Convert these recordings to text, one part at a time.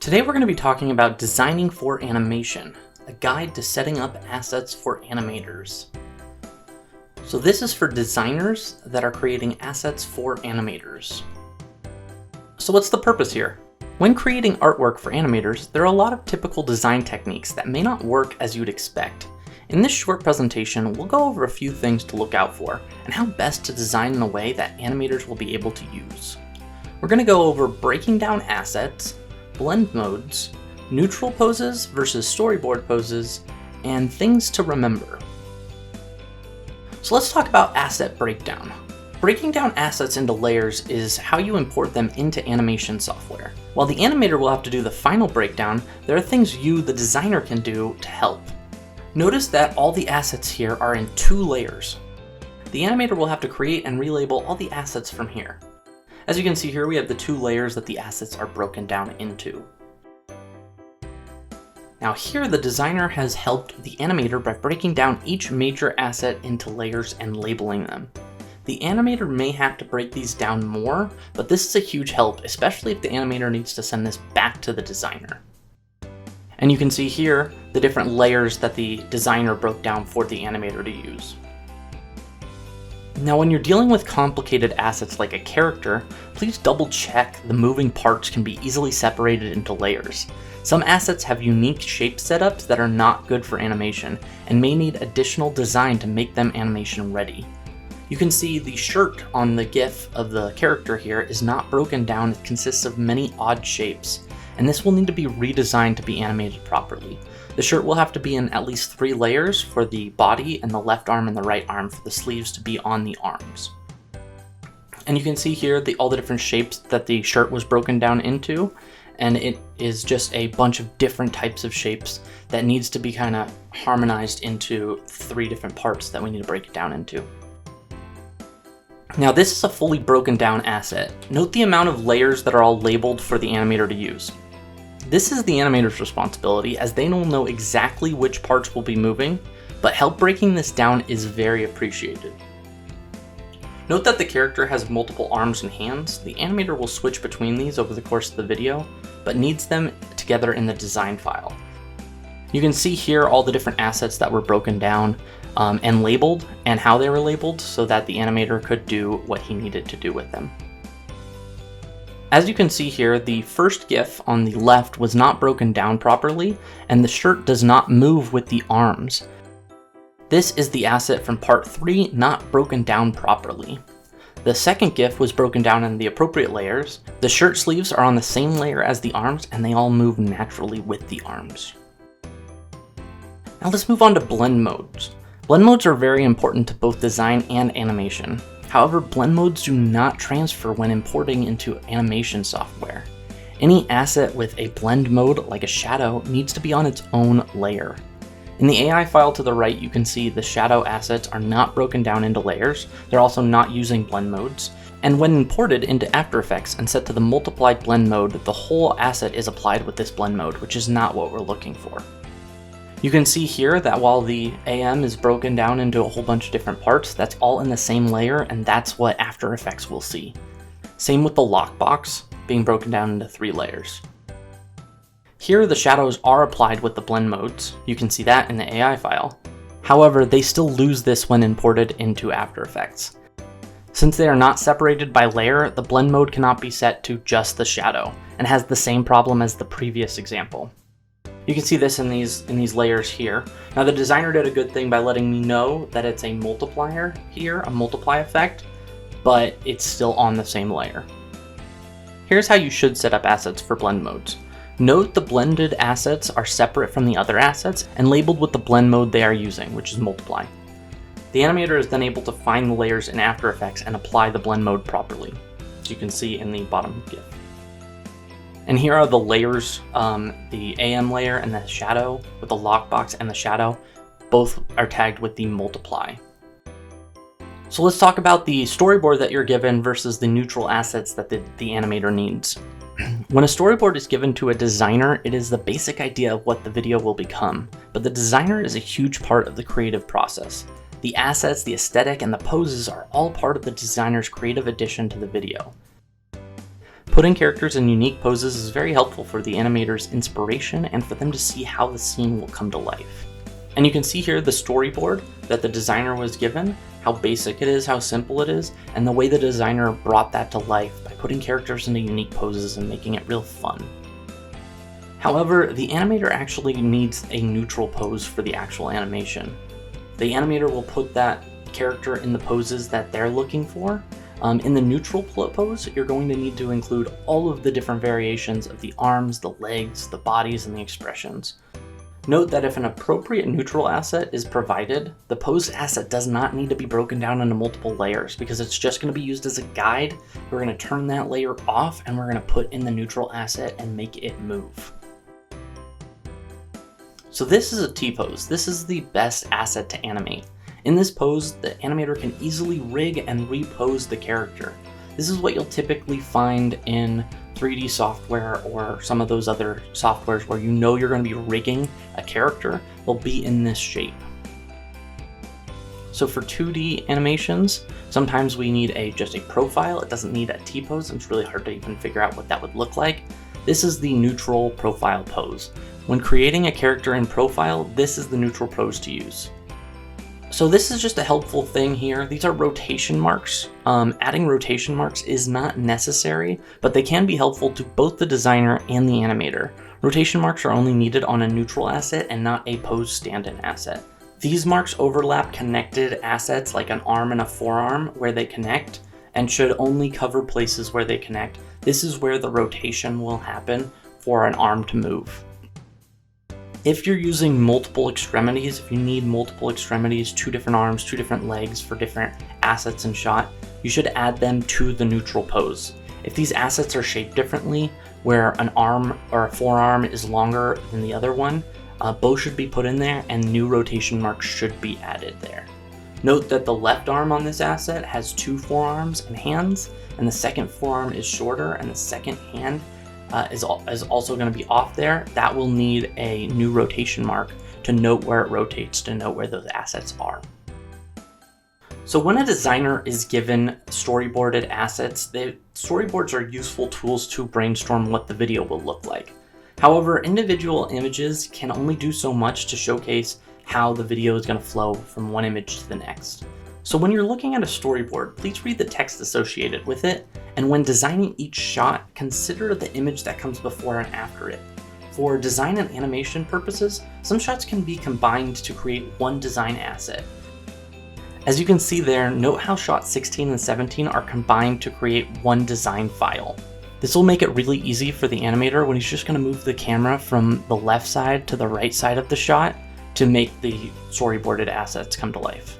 Today we're going to be talking about designing for animation, a guide to setting up assets for animators. So this is for designers that are creating assets for animators. So what's the purpose here? When creating artwork for animators, there are a lot of typical design techniques that may not work as you'd expect. In this short presentation, we'll go over a few things to look out for and how best to design in a way that animators will be able to use. We're going to go over breaking down assets, blend modes, neutral poses versus storyboard poses, and things to remember. So let's talk about asset breakdown. Breaking down assets into layers is how you import them into animation software. While the animator will have to do the final breakdown, there are things you, the designer, can do to help. Notice that all the assets here are in 2 layers. The animator will have to create and relabel all the assets from here. As you can see here, we have the 2 layers that the assets are broken down into. Now here, the designer has helped the animator by breaking down each major asset into layers and labeling them. The animator may have to break these down more, but this is a huge help, especially if the animator needs to send this back to the designer. And you can see here the different layers that the designer broke down for the animator to use. Now when you're dealing with complicated assets like a character, please double check the moving parts can be easily separated into layers. Some assets have unique shape setups that are not good for animation and may need additional design to make them animation ready. You can see the shirt on the GIF of the character here is not broken down. It consists of many odd shapes, and this will need to be redesigned to be animated properly. The shirt will have to be in at least 3 layers for the body and the left arm and the right arm for the sleeves to be on the arms. And you can see here all the different shapes that the shirt was broken down into, and it is just a bunch of different types of shapes that needs to be kind of harmonized into 3 different parts that we need to break it down into. Now this is a fully broken down asset. Note the amount of layers that are all labeled for the animator to use. This is the animator's responsibility, as they will know exactly which parts will be moving, but help breaking this down is very appreciated. Note that the character has multiple arms and hands. The animator will switch between these over the course of the video, but needs them together in the design file. You can see here all the different assets that were broken down and labeled, and how they were labeled so that the animator could do what he needed to do with them. As you can see here, the first GIF on the left was not broken down properly, and the shirt does not move with the arms. This is the asset from part 3 not broken down properly. The second GIF was broken down in the appropriate layers. The shirt sleeves are on the same layer as the arms, and they all move naturally with the arms. Now let's move on to blend modes. Blend modes are very important to both design and animation. However, blend modes do not transfer when importing into animation software. Any asset with a blend mode, like a shadow, needs to be on its own layer. In the AI file to the right, you can see the shadow assets are not broken down into layers. They're also not using blend modes. And when imported into After Effects and set to the multiply blend mode, the whole asset is applied with this blend mode, which is not what we're looking for. You can see here that while the AM is broken down into a whole bunch of different parts, that's all in the same layer, and that's what After Effects will see. Same with the lockbox being broken down into 3 layers. Here the shadows are applied with the blend modes. You can see that in the AI file. However, they still lose this when imported into After Effects. Since they are not separated by layer, the blend mode cannot be set to just the shadow, and has the same problem as the previous example. You can see this in these layers here. Now the designer did a good thing by letting me know that it's a multiplier here, a multiply effect, but it's still on the same layer. Here's how you should set up assets for blend modes. Note the blended assets are separate from the other assets and labeled with the blend mode they are using, which is multiply. The animator is then able to find the layers in After Effects and apply the blend mode properly, as you can see in the bottom GIF. And here are the layers, the AM layer and the shadow, with the lockbox and the shadow. Both are tagged with the multiply. So let's talk about the storyboard that you're given versus the neutral assets that the animator needs. When a storyboard is given to a designer, it is the basic idea of what the video will become, but the designer is a huge part of the creative process. The assets, the aesthetic, and the poses are all part of the designer's creative addition to the video. Putting characters in unique poses is very helpful for the animator's inspiration and for them to see how the scene will come to life. And you can see here the storyboard that the designer was given, how basic it is, how simple it is, and the way the designer brought that to life by putting characters into unique poses and making it real fun. However, the animator actually needs a neutral pose for the actual animation. The animator will put that character in the poses that they're looking for. In the neutral pose, you're going to need to include all of the different variations of the arms, the legs, the bodies, and the expressions. Note that if an appropriate neutral asset is provided, the posed asset does not need to be broken down into multiple layers because it's just going to be used as a guide. We're going to turn that layer off and we're going to put in the neutral asset and make it move. So this is a T-pose. This is the best asset to animate. In this pose, the animator can easily rig and repose the character. This is what you'll typically find in 3D software or some of those other softwares where you know you're going to be rigging a character. They'll be in this shape. So for 2D animations, sometimes we need just a profile. It doesn't need a T-pose, and it's really hard to even figure out what that would look like. This is the neutral profile pose. When creating a character in profile, this is the neutral pose to use. So this is just a helpful thing here. These are rotation marks. Adding rotation marks is not necessary, but they can be helpful to both the designer and the animator. Rotation marks are only needed on a neutral asset and not a pose stand-in asset. These marks overlap connected assets like an arm and a forearm where they connect, and should only cover places where they connect. This is where the rotation will happen for an arm to move. If you're using multiple extremities, if you need multiple extremities, 2 different arms, 2 different legs for different assets in shot, you should add them to the neutral pose. If these assets are shaped differently, where an arm or a forearm is longer than the other one, both should be put in there and new rotation marks should be added there. Note that the left arm on this asset has 2 forearms and hands, and the second forearm is shorter and the second hand is also going to be off there. That will need a new rotation mark to note where it rotates, to note where those assets are. So when a designer is given storyboarded assets, storyboards are useful tools to brainstorm what the video will look like. However, individual images can only do so much to showcase how the video is going to flow from one image to the next. So when you're looking at a storyboard, please read the text associated with it, and when designing each shot, consider the image that comes before and after it. For design and animation purposes, some shots can be combined to create one design asset. As you can see there, note how shots 16 and 17 are combined to create one design file. This will make it really easy for the animator when he's just going to move the camera from the left side to the right side of the shot to make the storyboarded assets come to life.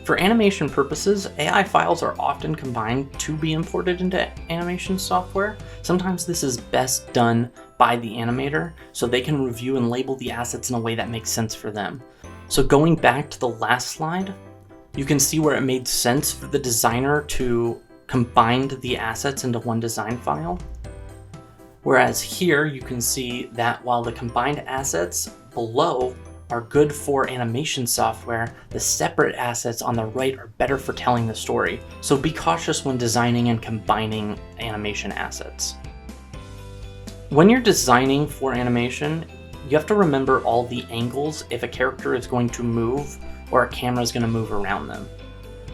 For animation purposes, AI files are often combined to be imported into animation software. Sometimes this is best done by the animator so they can review and label the assets in a way that makes sense for them. So going back to the last slide, you can see where it made sense for the designer to combine the assets into one design file. Whereas here you can see that while the combined assets below are good for animation software, the separate assets on the right are better for telling the story. So be cautious when designing and combining animation assets. When you're designing for animation, you have to remember all the angles if a character is going to move or a camera is going to move around them.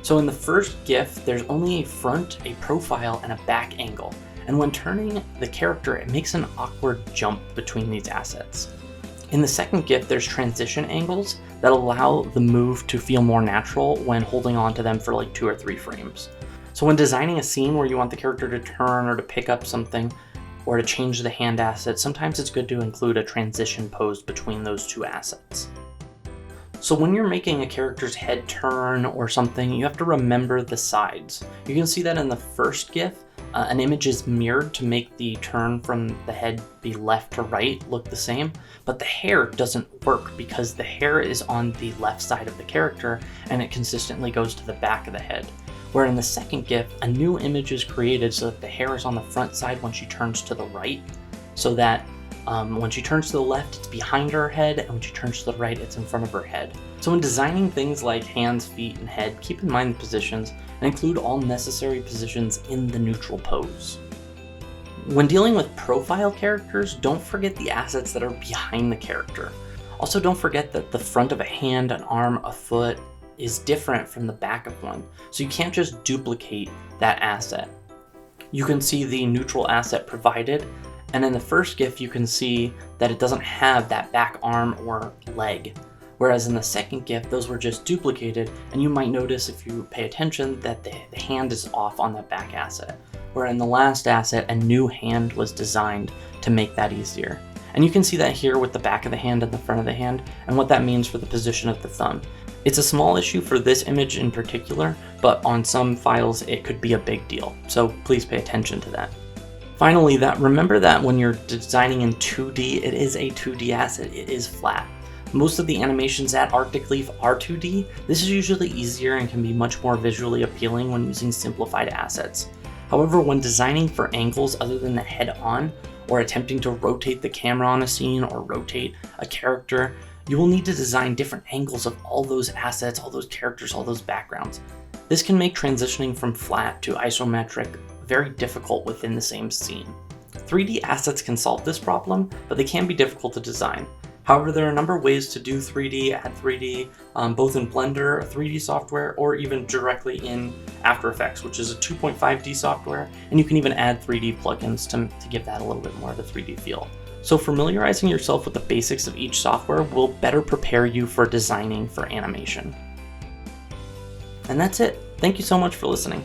So in the first GIF, there's only a front, a profile, and a back angle. And when turning the character, it makes an awkward jump between these assets. In the second GIF, there's transition angles that allow the move to feel more natural when holding on to them for like 2 or 3 frames. So when designing a scene where you want the character to turn or to pick up something or to change the hand asset, sometimes it's good to include a transition pose between those 2 assets. So when you're making a character's head turn or something, you have to remember the sides. You can see that in the first GIF, an image is mirrored to make the turn from the head be left to right look the same, but the hair doesn't work because the hair is on the left side of the character and it consistently goes to the back of the head. Where in the second GIF, a new image is created so that the hair is on the front side when she turns to the right, so that when she turns to the left, it's behind her head, and when she turns to the right, it's in front of her head. So when designing things like hands, feet, and head, keep in mind the positions and include all necessary positions in the neutral pose. When dealing with profile characters, don't forget the assets that are behind the character. Also, don't forget that the front of a hand, an arm, a foot is different from the back of one, so you can't just duplicate that asset. You can see the neutral asset provided, and in the first GIF you can see that it doesn't have that back arm or leg, whereas in the second GIF those were just duplicated, and you might notice if you pay attention that the hand is off on that back asset, where in the last asset a new hand was designed to make that easier. And you can see that here with the back of the hand and the front of the hand, and what that means for the position of the thumb. It's a small issue for this image in particular, but on some files it could be a big deal, so please pay attention to that. Finally, remember that when you're designing in 2D, it is a 2D asset, it is flat. Most of the animations at Arctic Leaf are 2D. This is usually easier and can be much more visually appealing when using simplified assets. However, when designing for angles other than the head-on, or attempting to rotate the camera on a scene or rotate a character, you will need to design different angles of all those assets, all those characters, all those backgrounds. This can make transitioning from flat to isometric very difficult within the same scene. 3D assets can solve this problem, but they can be difficult to design. However, there are a number of ways to do 3D, add 3D, both in Blender, 3D software, or even directly in After Effects, which is a 2.5D software, and you can even add 3D plugins to give that a little bit more of a 3D feel. So familiarizing yourself with the basics of each software will better prepare you for designing for animation. And that's it. Thank you so much for listening.